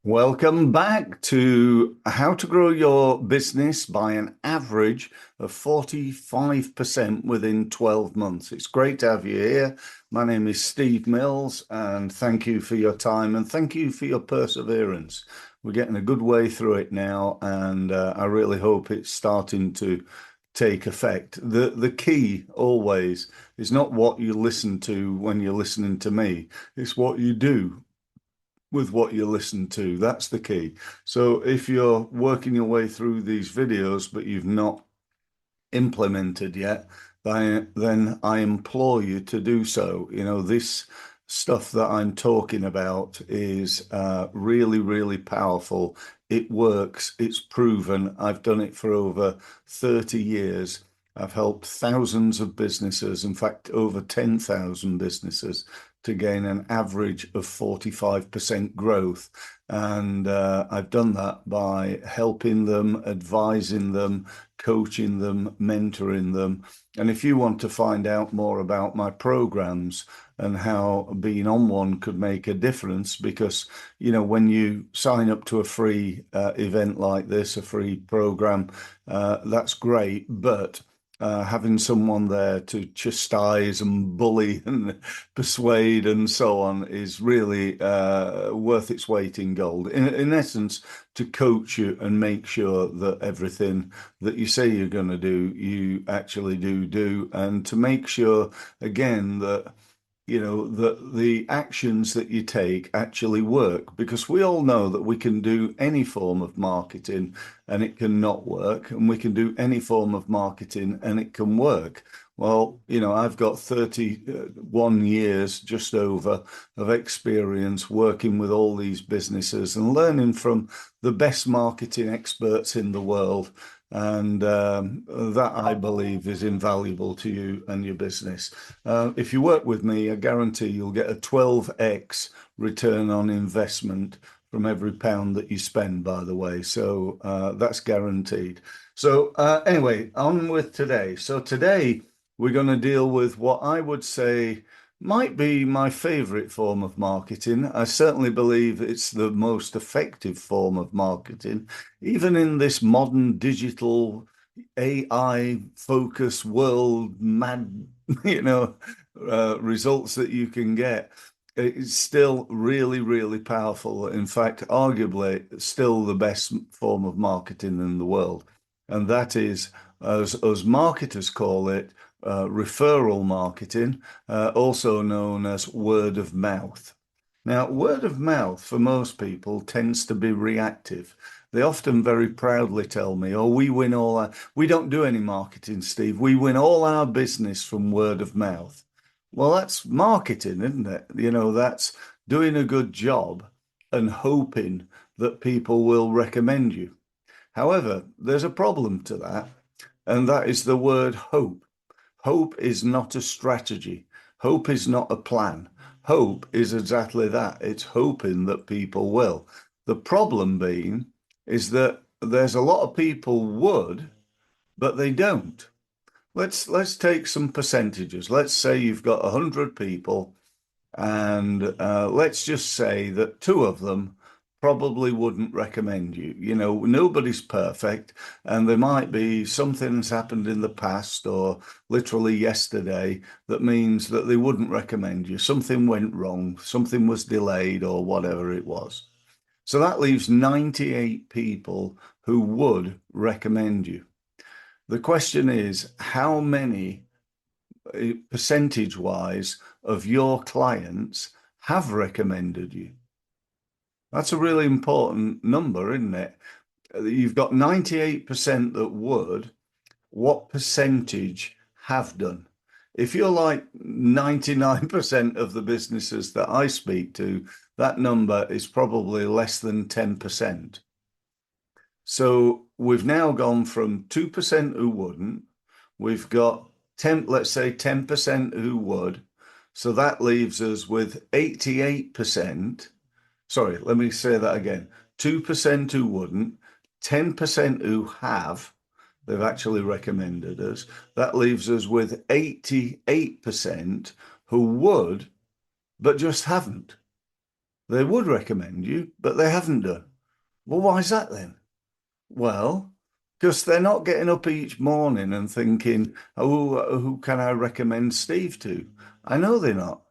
Welcome back to how to grow your business by an average of 45% within 12 months. It's great to have you here. My name is Steve Mills, and thank you for your time and thank you for your perseverance. We're getting a good way through it now, and I really hope it's starting to take effect. The key always is not what you listen to when you're listening to me, it's what you do with what you listen to. That's the key. So if you're working your way through these videos, but you've not implemented yet, then I implore you to do so. You know, this stuff that I'm talking about is really, really powerful. It works. It's proven. I've done it for over 30 years. I've helped thousands of businesses, in fact, over 10,000 businesses, to gain an average of 45% growth. And I've done that by helping them, advising them, coaching them, mentoring them. And if you want to find out more about my programs and how being on one could make a difference, because, you know, when you sign up to a free event like this, a free program, that's great. But having someone there to chastise and bully and persuade and so on is really worth its weight in gold. In essence, to coach you and make sure that everything that you say you're going to do, you actually do, and to make sure, again, that you know that the actions that you take actually work, because we all know that we can do any form of marketing and it can not work, and we can do any form of marketing and it can work. Well, you know, I've got 31 years just over of experience working with all these businesses and learning from the best marketing experts in the world. And that, I believe, is invaluable to you and your business. If you work with me, I guarantee you'll get a 12x return on investment from every pound that you spend, by the way. So that's guaranteed. So anyway, on with today. So today we're going to deal with what I would say might be my favorite form of marketing. I certainly believe it's the most effective form of marketing, even in this modern digital AI focused world, mad, you know, results that you can get. It's still really, really powerful. In fact, arguably, still the best form of marketing in the world. And that is, as marketers call it, referral marketing, also known as word of mouth. Now, word of mouth for most people tends to be reactive. They often very proudly tell me, "Oh, we win all our, we don't do any marketing, Steve. We win all our business from word of mouth." Well, that's marketing, isn't it? You know, that's doing a good job and hoping that people will recommend you. However, there's a problem to that, and that is the word hope. Hope is not a strategy. Hope is not a plan. Hope is exactly that. It's hoping that people will. The problem being is that there's a lot of people would, but they don't. Let's take some percentages. Let's say you've got 100 people, and let's just say that two of them probably wouldn't recommend you. You know, nobody's perfect, and there might be something that's happened in the past or literally yesterday that means that they wouldn't recommend you. Something went wrong, something was delayed, or whatever it was. So that leaves 98 people who would recommend you. The question is, how many percentage wise of your clients have recommended you? That's a really important number, isn't it? You've got 98% that would. What percentage have done? If you're like 99% of the businesses that I speak to, that number is probably less than 10%. So we've now gone from 2% who wouldn't, we've got 10, let's say 10% who would. So that leaves us with 88%. Sorry, let me say that again. 2% who wouldn't, 10% who have. They've actually recommended us. That leaves us with 88% who would, but just haven't. They would recommend you, but they haven't done. Well, why is that then? Well, because they're not getting up each morning and thinking, oh, who can I recommend Steve to? I know they're not.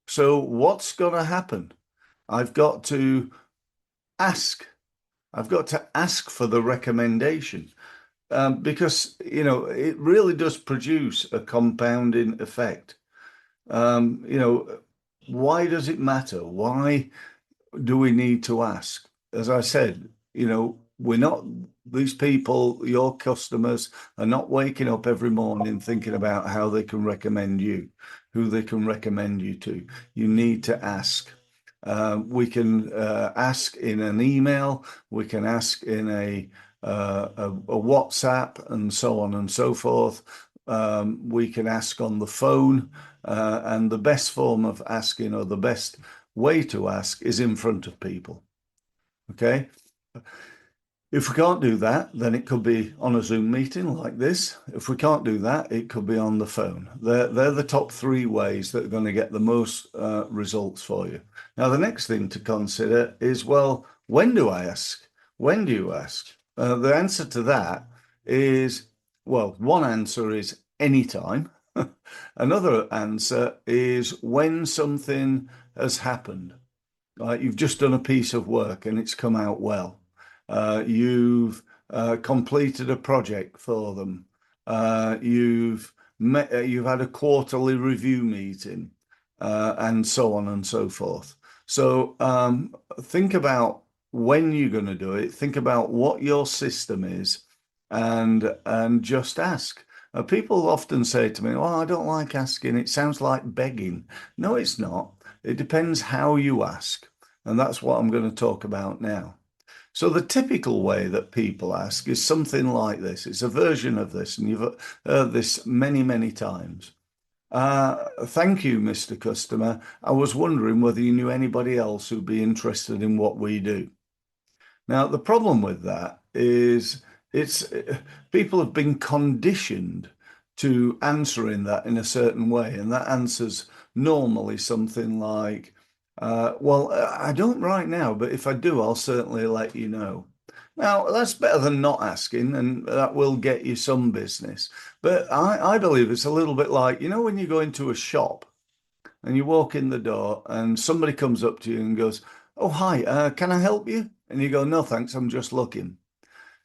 So what's going to happen? I've got to ask. I've got to ask for the recommendation because, it really does produce a compounding effect. Um, you know, why does it matter? Why do we need to ask? As I said, we're not, these people, your customers, are not waking up every morning thinking about how they can recommend you, who they can recommend you to. You need to ask. We can ask in an email, we can ask in a WhatsApp, and so on and so forth. We can ask on the phone, and the best form of asking, or the best way to ask, is in front of people. Okay. If we can't do that, then it could be on a Zoom meeting like this. If we can't do that, it could be on the phone. They're the top three ways that are going to get the most results for you. Now, the next thing to consider is, well, when do I ask? When do you ask? The answer to that is, well, one answer is anytime. Another answer is when something has happened. You've just done a piece of work and it's come out well. You've completed a project for them. You've had a quarterly review meeting, and so on and so forth. So think about when you're going to do it. Think about what your system is, and just ask. People often say to me, "Oh, I don't like asking. It sounds like begging." No, it's not. It depends how you ask. And that's what I'm going to talk about now. So the typical way that people ask is something like this. It's a version of this, and you've heard this many, many times. Thank you, Mr. Customer. I was wondering whether you knew anybody else who'd be interested in what we do. Now, the problem with that is it's people have been conditioned to answering that in a certain way, and that answer's normally something like, well, I don't right now, but if I do, I'll certainly let you know. Now, that's better than not asking, and that will get you some business. But I believe it's a little bit like, when you go into a shop and you walk in the door and somebody comes up to you and goes, "Oh, hi, can I help you?" And you go, "No, thanks, I'm just looking."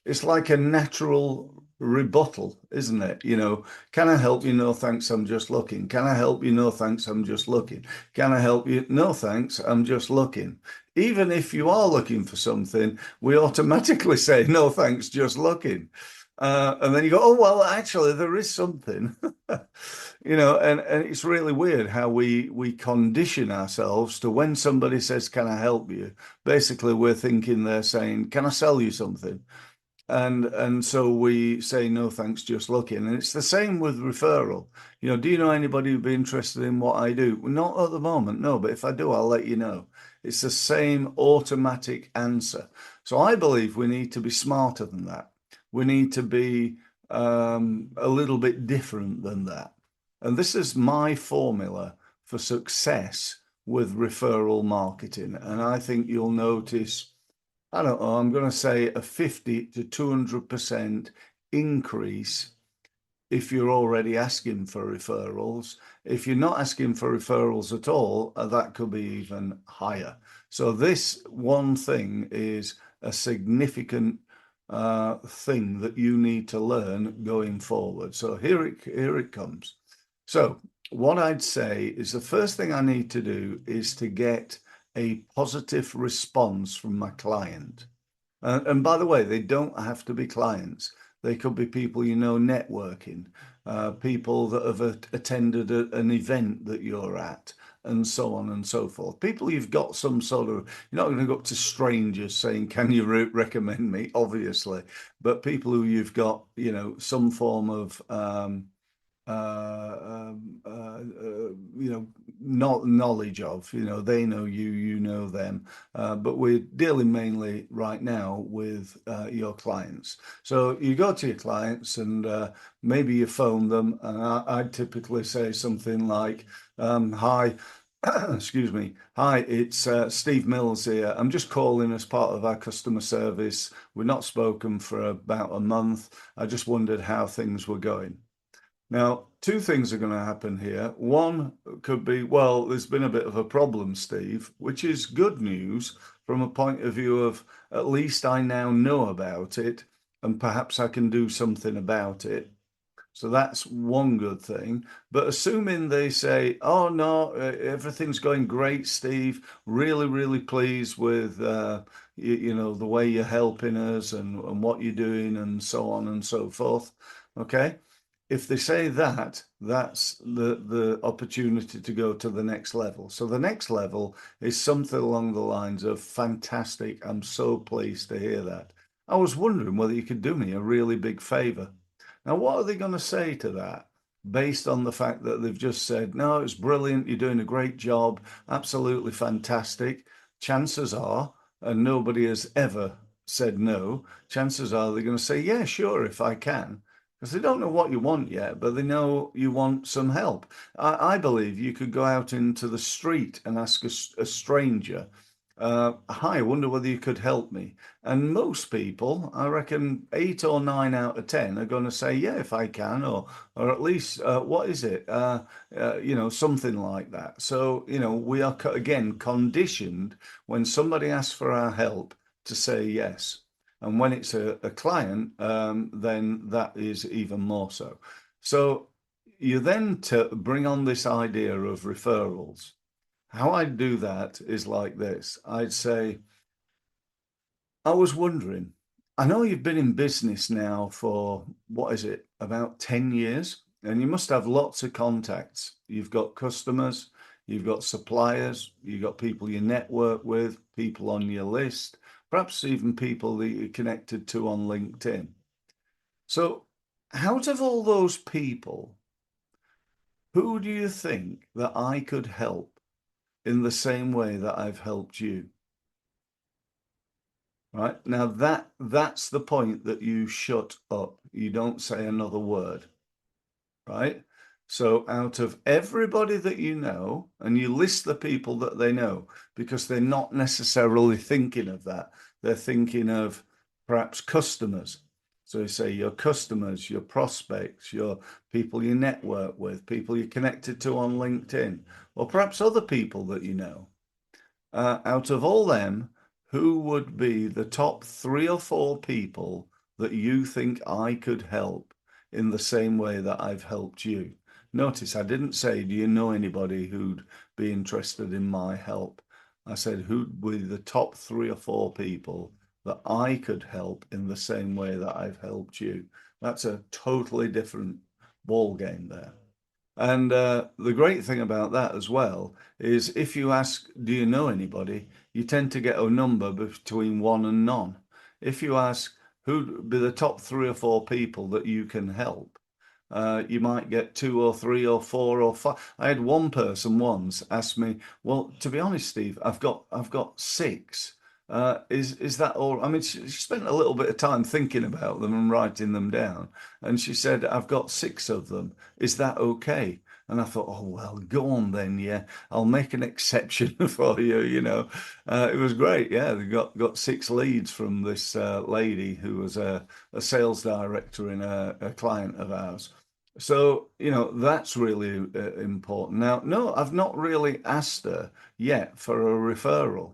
It's like a natural rebuttal, isn't it? Can I help you? No, thanks, I'm just looking. Can I help you? No, thanks, I'm just looking. Can I help you? No, thanks, I'm just looking. Even if you are looking for something, we automatically say, "No, thanks, just looking." And then you go, "Oh, well, actually, there is something." And it's really weird how we condition ourselves to when somebody says, "Can I help you?" Basically, we're thinking they're saying, "Can I sell you something?" And so we say, "No, thanks, just looking." And it's the same with referral. Do you know anybody who'd be interested in what I do? Not at the moment, no, but if I do, I'll let you know. It's the same automatic answer. So I believe we need to be smarter than that. We need to be a little bit different than that. And this is my formula for success with referral marketing. And I think you'll notice, I don't know, I'm going to say a 50 to 200% increase if you're already asking for referrals. If you're not asking for referrals at all, that could be even higher. So this one thing is a significant thing that you need to learn going forward. So here it comes. So what I'd say is the first thing I need to do is to get a positive response from my client. And by the way, they don't have to be clients. They could be people networking, people that have attended an event that you're at, and so on and so forth. People you've got some sort of, you're not going to go up to strangers saying, "Can you recommend me?" Obviously, but people who you've got, some form of not knowledge of, they know you, you know them, but we're dealing mainly right now with your clients. So you go to your clients and maybe you phone them, and I'd typically say something like, "Hi, Excuse me. Hi, it's Steve Mills here. I'm just calling as part of our customer service. We've not spoken for about a month. I just wondered how things were going. Now, two things are going to happen here. One could be, well, there's been a bit of a problem, Steve, which is good news from a point of view of at least I now know about it and perhaps I can do something about it. So that's one good thing. But assuming they say, oh, no, everything's going great, Steve, really, really pleased with, the way you're helping us and what you're doing and so on and so forth. Okay. If they say that, that's the opportunity to go to the next level. So the next level is something along the lines of fantastic. I'm so pleased to hear that. I was wondering whether you could do me a really big favor. Now, what are they going to say to that based on the fact that they've just said, no, it's brilliant, you're doing a great job, absolutely fantastic? Chances are, and nobody has ever said no, chances are they're going to say, yeah, sure, if I can. Because they don't know what you want yet, but they know you want some help. I believe you could go out into the street and ask a stranger, hi, I wonder whether you could help me. And most people, I reckon 8 or 9 out of 10 are going to say, yeah, if I can, or at least, what is it? Something like that. So, we are, again, conditioned when somebody asks for our help to say yes. And when it's a client, then that is even more so. So you then to bring on this idea of referrals. How I'd do that is like this. I'd say, I was wondering, I know you've been in business now for, what is it, about 10 years, and you must have lots of contacts. You've got customers, you've got suppliers, you've got people you network with, people on your list, perhaps even people that you're connected to on LinkedIn. So, out of all those people, who do you think that I could help in the same way that I've helped you? Right? Now that's the point that you shut up. You don't say another word, right? So out of everybody that you know, and you list the people that they know, because they're not necessarily thinking of that. They're thinking of perhaps customers. So you say your customers, your prospects, your people you network with, people you're connected to on LinkedIn, or perhaps other people that you know. Out of all them, who would be the top 3 or 4 people that you think I could help in the same way that I've helped you? Notice I didn't say, do you know anybody who'd be interested in my help? I said, who'd be the top 3 or 4 people that I could help in the same way that I've helped you? That's a totally different ball game there. And the great thing about that as well is if you ask, do you know anybody? You tend to get a number between one and none. If you ask, who'd be the top 3 or 4 people that you can help? You might get 2 or 3 or 4 or 5. I had one person once ask me, "Well, to be honest, Steve, I've got 6. Is that all?" I mean, she spent a little bit of time thinking about them and writing them down, and she said, "I've got 6 of them. Is that okay?" And I thought, oh well, go on then. Yeah, I'll make an exception for you. It was great. Yeah, they got 6 leads from this lady who was a sales director in a client of ours. So, that's really important. Now, no, I've not really asked her yet for a referral.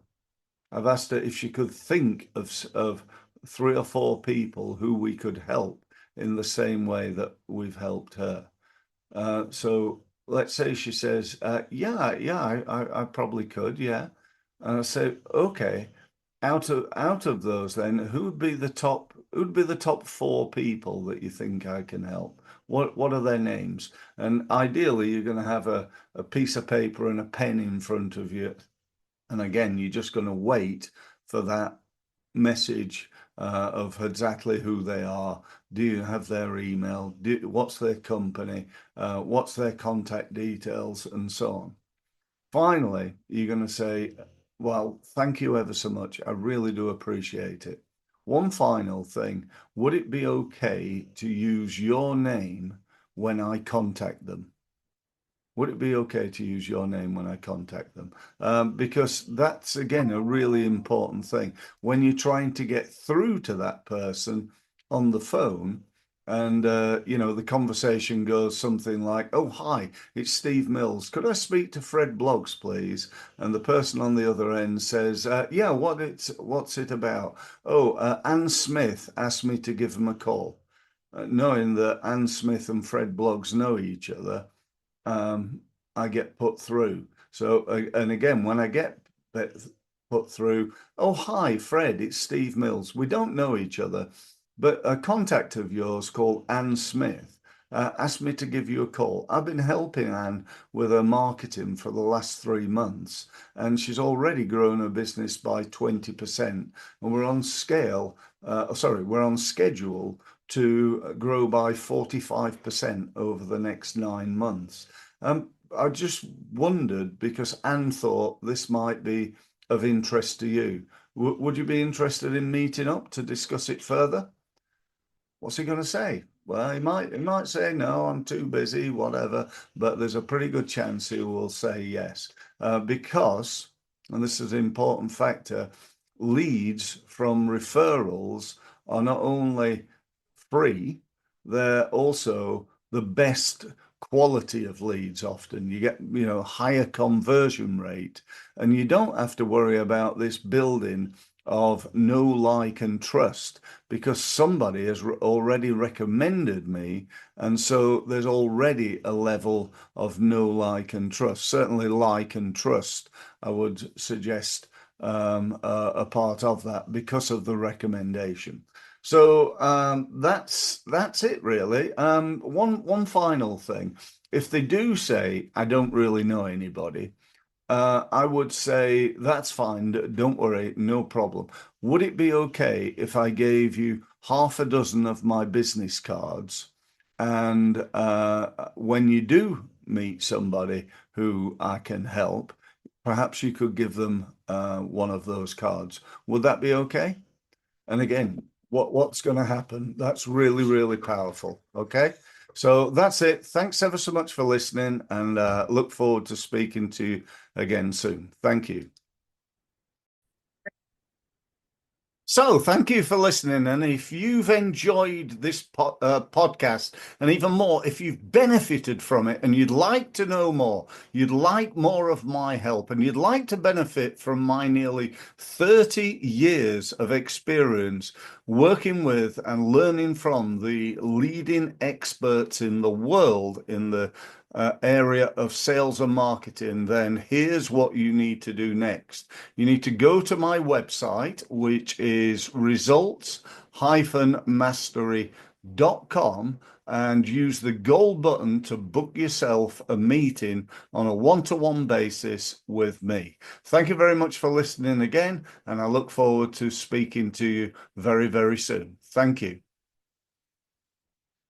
I've asked her if she could think of 3 or 4 people who we could help in the same way that we've helped her. So let's say she says, yeah, I probably could, yeah. And I say, okay, out of those, then who'd be the top 4 people that you think I can help? What are their names? And ideally, you're going to have a piece of paper and a pen in front of you. And again, you're just going to wait for that message of exactly who they are. Do you have their email? What's their company? What's their contact details? And so on. Finally, you're going to say, well, thank you ever so much. I really do appreciate it. One final thing, would it be okay to use your name when I contact them? Would it be okay to use your name when I contact them? Because that's, again, a really important thing. When you're trying to get through to that person on the phone, and the conversation goes something like, "Oh, hi, it's Steve Mills. Could I speak to Fred Bloggs, please?" And the person on the other end says, "Yeah, what's it about?" "Oh, Anne Smith asked me to give him a call." Knowing that Anne Smith and Fred Bloggs know each other, um, I get put through. So, and again, when I get put through, "Oh, hi, Fred, it's Steve Mills. We don't know each other, but a contact of yours called Anne Smith asked me to give you a call. I've been helping Anne with her marketing for the last 3 months, and she's already grown her business by 20%. And we're on we're on schedule to grow by 45% over the next 9 months. I just wondered, because Anne thought this might be of interest to you. Would you be interested in meeting up to discuss it further?" What's he going to say? Well, he might say no, I'm too busy, whatever. But there's a pretty good chance he will say yes, because, and this is an important factor, leads from referrals are not only free, they're also the best quality of leads. Often you get, higher conversion rate, and you don't have to worry about this building of know, like, and trust, because somebody has already recommended me. And so there's already a level of know, like, and trust. Certainly like and trust, I would suggest, a part of that because of the recommendation. So that's it really. One final thing. If they do say, "I don't really know anybody," I would say that's fine. Don't worry, no problem. Would it be okay if I gave you half a dozen of my business cards, and when you do meet somebody who I can help, perhaps you could give them one of those cards? Would that be okay? And again, what's going to happen? That's really, really powerful. Okay. So that's it. Thanks ever so much for listening, and look forward to speaking to you again soon. Thank you. So, thank you for listening. And if you've enjoyed this podcast, and even more, if you've benefited from it and you'd like to know more, you'd like more of my help, and you'd like to benefit from my nearly 30 years of experience working with and learning from the leading experts in the world in the area of sales and marketing, then here's what you need to do next. You need to go to my website, which is results-mastery.com, and use the gold button to book yourself a meeting on a one-to-one basis with me. Thank you very much for listening again, and I look forward to speaking to you very, very soon. Thank you.